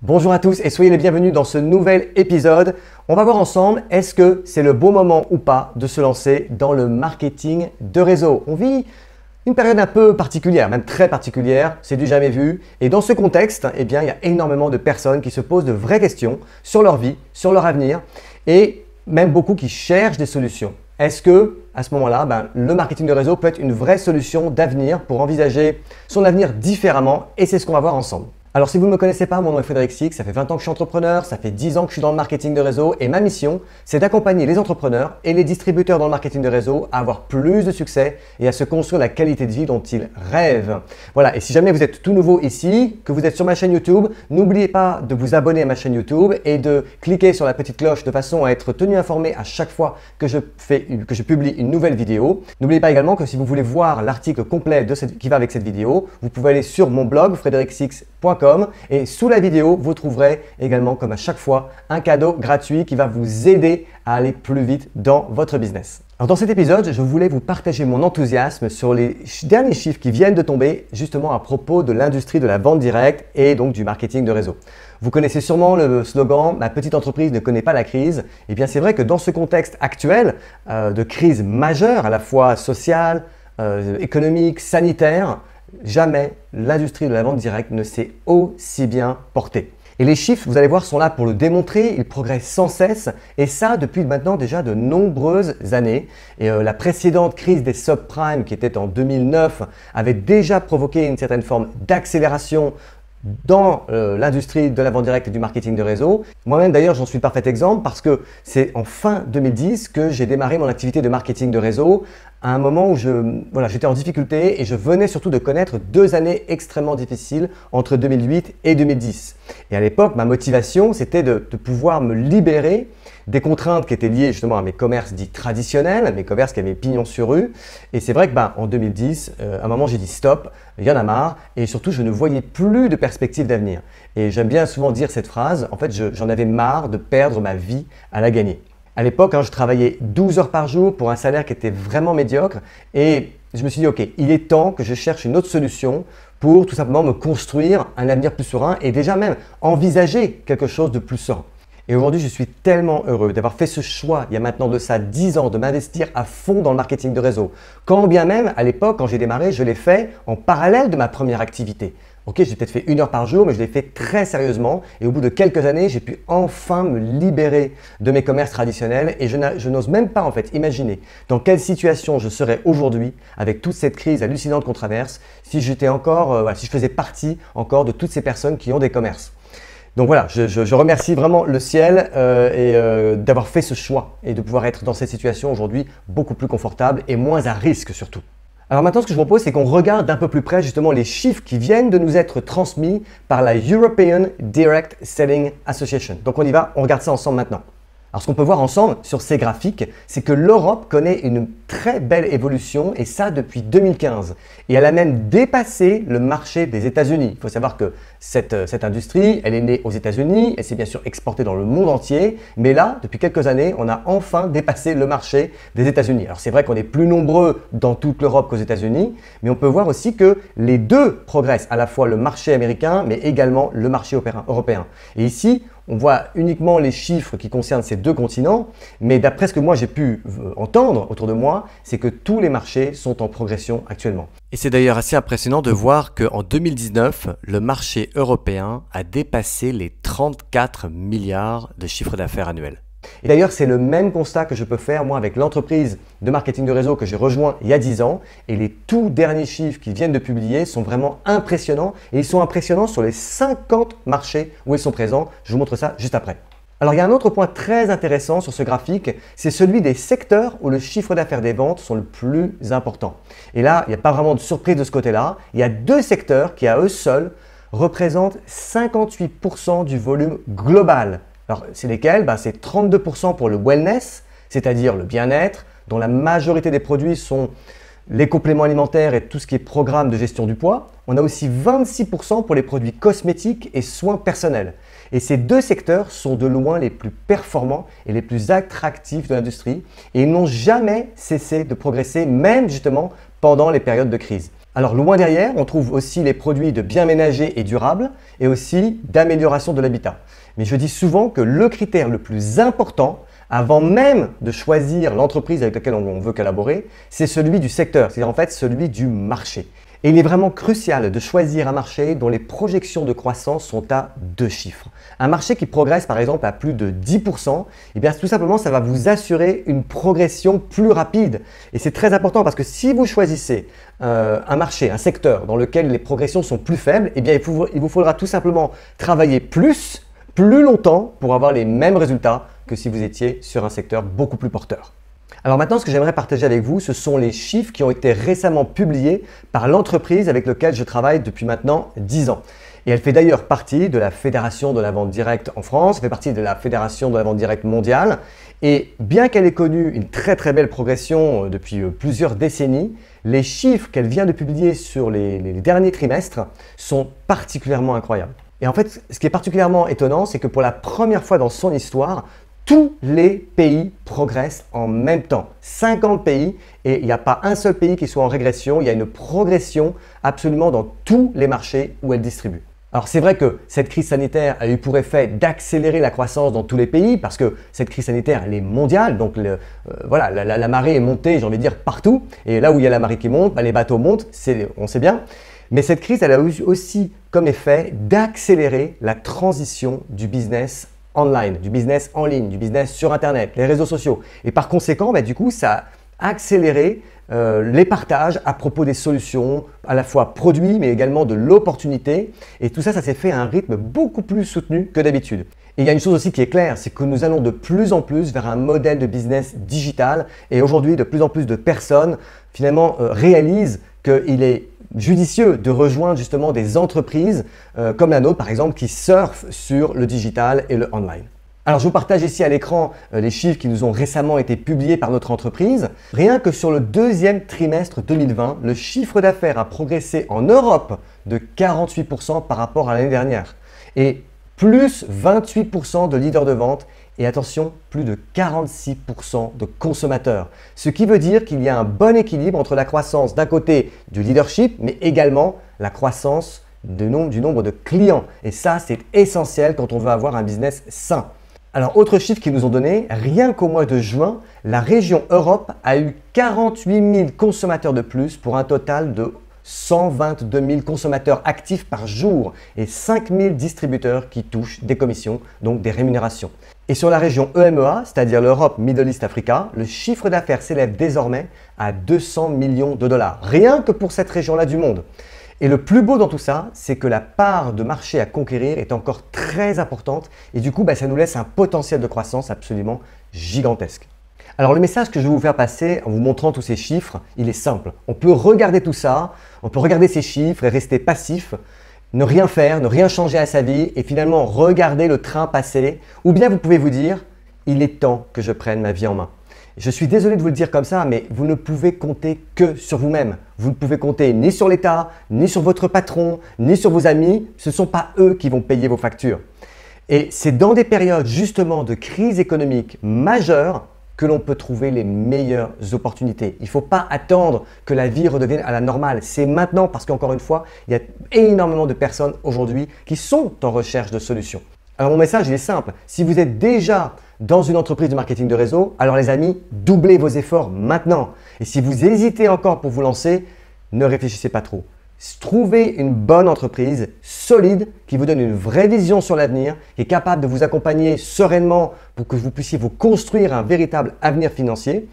Bonjour à tous et soyez les bienvenus dans ce nouvel épisode. On va voir ensemble, est-ce que c'est le bon moment ou pas de se lancer dans le marketing de réseau? On vit une période un peu particulière, même très particulière, c'est du jamais vu. Et dans ce contexte, eh bien, il y a énormément de personnes qui se posent de vraies questions sur leur vie, sur leur avenir et même beaucoup qui cherchent des solutions. Est-ce que, à ce moment-là, le marketing de réseau peut être une vraie solution d'avenir pour envisager son avenir différemment? Et c'est ce qu'on va voir ensemble. Alors si vous ne me connaissez pas, mon nom est Frédéric Six, ça fait 20 ans que je suis entrepreneur, ça fait 10 ans que je suis dans le marketing de réseau et ma mission, c'est d'accompagner les entrepreneurs et les distributeurs dans le marketing de réseau à avoir plus de succès et à se construire la qualité de vie dont ils rêvent. Voilà, et si jamais vous êtes tout nouveau ici, que vous êtes sur ma chaîne YouTube, n'oubliez pas de vous abonner à ma chaîne YouTube et de cliquer sur la petite cloche de façon à être tenu informé à chaque fois que je publie une nouvelle vidéo. N'oubliez pas également que si vous voulez voir l'article complet qui va avec cette vidéo, vous pouvez aller sur mon blog fredericsix.com. Et sous la vidéo, vous trouverez également, comme à chaque fois, un cadeau gratuit qui va vous aider à aller plus vite dans votre business. Alors dans cet épisode, je voulais vous partager mon enthousiasme sur les derniers chiffres qui viennent de tomber justement à propos de l'industrie de la vente directe et donc du marketing de réseau. Vous connaissez sûrement le slogan « Ma petite entreprise ne connaît pas la crise ». Eh bien, c'est vrai que dans ce contexte actuel de crise majeure, à la fois sociale, économique, sanitaire, jamais l'industrie de la vente directe ne s'est aussi bien portée. Et les chiffres, vous allez voir, sont là pour le démontrer, ils progressent sans cesse et ça depuis maintenant déjà de nombreuses années. Et la précédente crise des subprimes qui était en 2009 avait déjà provoqué une certaine forme d'accélération dans l'industrie de la vente directe et du marketing de réseau. Moi-même d'ailleurs j'en suis le parfait exemple parce que c'est en fin 2010 que j'ai démarré mon activité de marketing de réseau à un moment où j'étais en difficulté et je venais surtout de connaître 2 années extrêmement difficiles entre 2008 et 2010. Et à l'époque, ma motivation c'était de pouvoir me libérer des contraintes qui étaient liées justement à mes commerces dits traditionnels, à mes commerces qui avaient pignon sur rue. Et c'est vrai que en 2010, à un moment j'ai dit stop, il y en a marre et surtout je ne voyais plus de perspective d'avenir. Et j'aime bien souvent dire cette phrase, en fait j'en avais marre de perdre ma vie à la gagner. À l'époque, je travaillais 12 heures par jour pour un salaire qui était vraiment médiocre et je me suis dit ok, il est temps que je cherche une autre solution pour tout simplement me construire un avenir plus serein et déjà même envisager quelque chose de plus serein. Et aujourd'hui, je suis tellement heureux d'avoir fait ce choix, il y a maintenant de ça 10 ans, de m'investir à fond dans le marketing de réseau. Quand bien même, à l'époque, quand j'ai démarré, je l'ai fait en parallèle de ma première activité. Ok, j'ai peut-être fait 1 heure par jour, mais je l'ai fait très sérieusement. Et au bout de quelques années, j'ai pu enfin me libérer de mes commerces traditionnels. Et je n'ose même pas en fait imaginer dans quelle situation je serais aujourd'hui avec toute cette crise hallucinante qu'on traverse si j'étais encore, si je faisais partie encore de toutes ces personnes qui ont des commerces. Donc voilà, je remercie vraiment le ciel d'avoir fait ce choix et de pouvoir être dans cette situation aujourd'hui beaucoup plus confortable et moins à risque surtout. Alors maintenant, ce que je vous propose, c'est qu'on regarde d'un peu plus près justement les chiffres qui viennent de nous être transmis par la European Direct Selling Association. Donc on y va, on regarde ça ensemble maintenant. Alors ce qu'on peut voir ensemble sur ces graphiques, c'est que l'Europe connaît une très belle évolution et ça depuis 2015. Et elle a même dépassé le marché des États-Unis. Il faut savoir que cette industrie, elle est née aux États-Unis, elle s'est bien sûr exportée dans le monde entier. Mais là, depuis quelques années, on a enfin dépassé le marché des États-Unis. Alors c'est vrai qu'on est plus nombreux dans toute l'Europe qu'aux États-Unis, mais on peut voir aussi que les deux progressent, à la fois le marché américain, mais également le marché européen. Et ici, on voit uniquement les chiffres qui concernent ces deux continents, mais d'après ce que moi j'ai pu entendre autour de moi, c'est que tous les marchés sont en progression actuellement. Et c'est d'ailleurs assez impressionnant de voir qu'en 2019, le marché européen a dépassé les 34 milliards de chiffre d'affaires annuel. Et d'ailleurs, c'est le même constat que je peux faire moi avec l'entreprise de marketing de réseau que j'ai rejoint il y a 10 ans. Et les tout derniers chiffres qu'ils viennent de publier sont vraiment impressionnants. Et ils sont impressionnants sur les 50 marchés où ils sont présents. Je vous montre ça juste après. Alors, il y a un autre point très intéressant sur ce graphique, c'est celui des secteurs où le chiffre d'affaires des ventes sont le plus important. Et là, il n'y a pas vraiment de surprise de ce côté-là. Il y a 2 secteurs qui, à eux seuls, représentent 58% du volume global. Alors, c'est lesquels? C'est 32% pour le wellness, c'est-à-dire le bien-être, dont la majorité des produits sont les compléments alimentaires et tout ce qui est programme de gestion du poids. On a aussi 26% pour les produits cosmétiques et soins personnels. Et ces 2 secteurs sont de loin les plus performants et les plus attractifs de l'industrie et ils n'ont jamais cessé de progresser, même justement pendant les périodes de crise. Alors loin derrière, on trouve aussi les produits de bien ménager et durable et aussi d'amélioration de l'habitat. Mais je dis souvent que le critère le plus important, avant même de choisir l'entreprise avec laquelle on veut collaborer, c'est celui du secteur, c'est-à-dire en fait celui du marché. Et il est vraiment crucial de choisir un marché dont les projections de croissance sont à 2 chiffres. Un marché qui progresse par exemple à plus de 10%, eh bien tout simplement ça va vous assurer une progression plus rapide. Et c'est très important parce que si vous choisissez un marché, un secteur dans lequel les progressions sont plus faibles, eh bien il vous faudra tout simplement travailler plus longtemps pour avoir les mêmes résultats que si vous étiez sur un secteur beaucoup plus porteur. Alors maintenant, ce que j'aimerais partager avec vous, ce sont les chiffres qui ont été récemment publiés par l'entreprise avec laquelle je travaille depuis maintenant 10 ans. Et elle fait d'ailleurs partie de la Fédération de la vente directe en France, elle fait partie de la Fédération de la vente directe mondiale. Et bien qu'elle ait connu une très belle progression depuis plusieurs décennies, les chiffres qu'elle vient de publier sur les derniers trimestres sont particulièrement incroyables. Et en fait, ce qui est particulièrement étonnant, c'est que pour la première fois dans son histoire, tous les pays progressent en même temps. 50 pays et il n'y a pas un seul pays qui soit en régression. Il y a une progression absolument dans tous les marchés où elle distribue. Alors c'est vrai que cette crise sanitaire a eu pour effet d'accélérer la croissance dans tous les pays parce que cette crise sanitaire elle est mondiale. Donc voilà, la marée est montée, j'ai envie de dire, partout. Et là où il y a la marée qui monte, les bateaux montent, on sait bien. Mais cette crise, elle a eu aussi comme effet d'accélérer la transition du business online, du business en ligne, du business sur Internet, les réseaux sociaux. Et par conséquent, du coup, ça a accéléré les partages à propos des solutions, à la fois produits, mais également de l'opportunité. Et tout ça, ça s'est fait à un rythme beaucoup plus soutenu que d'habitude. Et il y a une chose aussi qui est claire, c'est que nous allons de plus en plus vers un modèle de business digital. Et aujourd'hui, de plus en plus de personnes, finalement, réalisent qu'il est judicieux de rejoindre justement des entreprises comme la nôtre par exemple qui surfent sur le digital et le online. Alors je vous partage ici à l'écran les chiffres qui nous ont récemment été publiés par notre entreprise. Rien que sur le deuxième trimestre 2020, le chiffre d'affaires a progressé en Europe de 48% par rapport à l'année dernière et plus 28% de leaders de vente et attention, plus de 46% de consommateurs. Ce qui veut dire qu'il y a un bon équilibre entre la croissance d'un côté du leadership, mais également la croissance du nombre de clients. Et ça, c'est essentiel quand on veut avoir un business sain. Alors, autre chiffre qu'ils nous ont donné, rien qu'au mois de juin, la région Europe a eu 48 000 consommateurs de plus pour un total de 122 000 consommateurs actifs par jour et 5 000 distributeurs qui touchent des commissions, donc des rémunérations. Et sur la région EMEA, c'est-à-dire l'Europe, Middle East, Africa, le chiffre d'affaires s'élève désormais à 200 millions de dollars, rien que pour cette région-là du monde. Et le plus beau dans tout ça, c'est que la part de marché à conquérir est encore très importante et du coup, ça nous laisse un potentiel de croissance absolument gigantesque. Alors le message que je vais vous faire passer en vous montrant tous ces chiffres, il est simple. On peut regarder tout ça, on peut regarder ces chiffres et rester passif, ne rien faire, ne rien changer à sa vie et finalement regarder le train passer. Ou bien vous pouvez vous dire, il est temps que je prenne ma vie en main. Je suis désolé de vous le dire comme ça, mais vous ne pouvez compter que sur vous-même. Vous ne pouvez compter ni sur l'État, ni sur votre patron, ni sur vos amis. Ce ne sont pas eux qui vont payer vos factures. Et c'est dans des périodes justement de crise économique majeure que l'on peut trouver les meilleures opportunités. Il ne faut pas attendre que la vie redevienne à la normale. C'est maintenant parce qu'encore une fois, il y a énormément de personnes aujourd'hui qui sont en recherche de solutions. Alors mon message, il est simple. Si vous êtes déjà dans une entreprise de marketing de réseau, alors les amis, doublez vos efforts maintenant. Et si vous hésitez encore pour vous lancer, ne réfléchissez pas trop. Trouvez une bonne entreprise solide qui vous donne une vraie vision sur l'avenir, qui est capable de vous accompagner sereinement pour que vous puissiez vous construire un véritable avenir financier.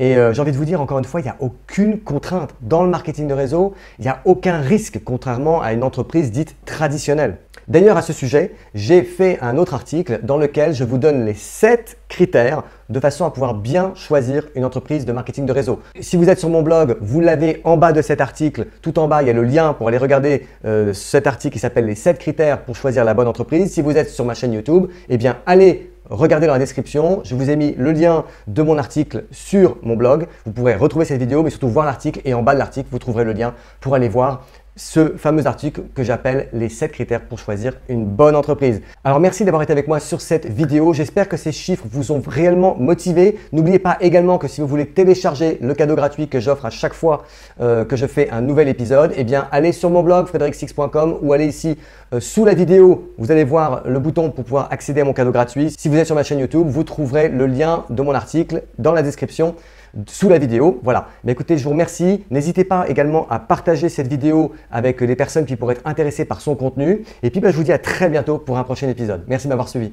Et j'ai envie de vous dire encore une fois, il n'y a aucune contrainte. Dans le marketing de réseau, il n'y a aucun risque, contrairement à une entreprise dite traditionnelle. D'ailleurs, à ce sujet, j'ai fait un autre article dans lequel je vous donne les 7 critères de façon à pouvoir bien choisir une entreprise de marketing de réseau. Si vous êtes sur mon blog, vous l'avez en bas de cet article. Tout en bas, il y a le lien pour aller regarder cet article qui s'appelle les 7 critères pour choisir la bonne entreprise. Si vous êtes sur ma chaîne YouTube, eh bien, allez regardez dans la description, je vous ai mis le lien de mon article sur mon blog. Vous pourrez retrouver cette vidéo, mais surtout voir l'article. Et en bas de l'article, vous trouverez le lien pour aller voir ce fameux article que j'appelle les 7 critères pour choisir une bonne entreprise. Alors merci d'avoir été avec moi sur cette vidéo. J'espère que ces chiffres vous ont réellement motivé. N'oubliez pas également que si vous voulez télécharger le cadeau gratuit que j'offre à chaque fois que je fais un nouvel épisode, eh bien allez sur mon blog fredericksix.com ou allez ici sous la vidéo. Vous allez voir le bouton pour pouvoir accéder à mon cadeau gratuit. Si vous êtes sur ma chaîne YouTube, vous trouverez le lien de mon article dans la description sous la vidéo. Voilà. Mais écoutez, je vous remercie. N'hésitez pas également à partager cette vidéo avec les personnes qui pourraient être intéressées par son contenu. Et puis, je vous dis à très bientôt pour un prochain épisode. Merci de m'avoir suivi.